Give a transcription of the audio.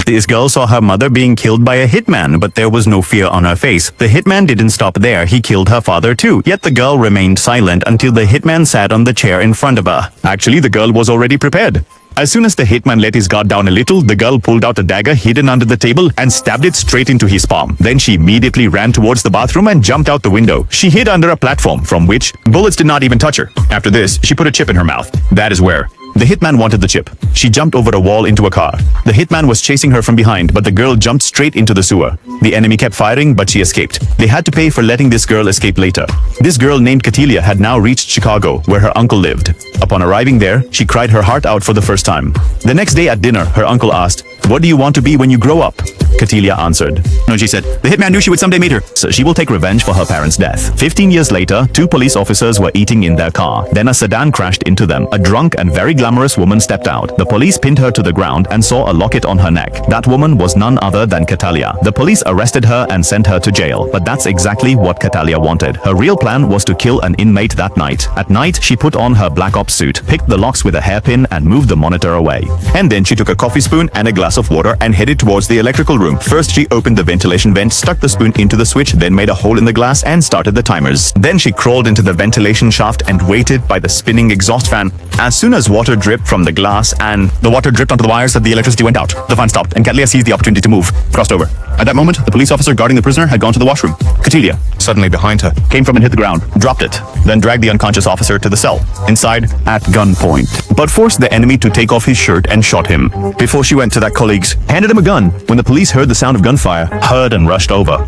This girl saw her mother being killed by a hitman, but there was no fear on her face. The hitman didn't stop there, he killed her father too. Yet the girl remained silent until the hitman sat on the chair in front of her. Actually, the girl was already prepared. As soon as the hitman let his guard down a little, the girl pulled out a dagger hidden under the table and stabbed it straight into his palm. Then she immediately ran towards the bathroom and jumped out the window. She hid under a platform from which bullets did not even touch her. After this, she put a chip in her mouth. That is where the hitman wanted the chip. She jumped over a wall into a car. The hitman was chasing her from behind, but the girl jumped straight into the sewer. The enemy kept firing, but she escaped. They had to pay for letting this girl escape later. This girl named Catilia had now reached Chicago, where her uncle lived. Upon arriving there, she cried her heart out for the first time. The next day at dinner, her uncle asked, "What do you want to be when you grow up?" Catilia answered. No, she said, the hitman knew she would someday meet her, so she will take revenge for her parents' death. 15 years later, 2 police officers were eating in their car. Then a sedan crashed into them. A drunk and very glamorous woman stepped out. The police pinned her to the ground and saw a locket on her neck. That woman was none other than Catilia. The police arrested her and sent her to jail. But that's exactly what Catilia wanted. Her real plan was to kill an inmate that night. At night, she put on her black ops suit, picked the locks with a hairpin, and moved the monitor away. And then she took a coffee spoon and a glass of water and headed towards the electrical room. First, she opened the ventilation vent, stuck the spoon into the switch, then made a hole in the glass and started the timers. Then she crawled into the ventilation shaft and waited by the spinning exhaust fan. As soon as water dripped from the glass and the water dripped onto the wires, that the electricity went out. The fan stopped and Catilia seized the opportunity to move, crossed over. At that moment, the police officer guarding the prisoner had gone to the washroom. Catilia, suddenly behind her, came from and hit the ground, dropped it, then dragged the unconscious officer to the cell, inside at gunpoint, but forced the enemy to take off his shirt and shot him. Before she went to that colleague's, handed him a gun. When the police heard the sound of gunfire, heard and rushed over.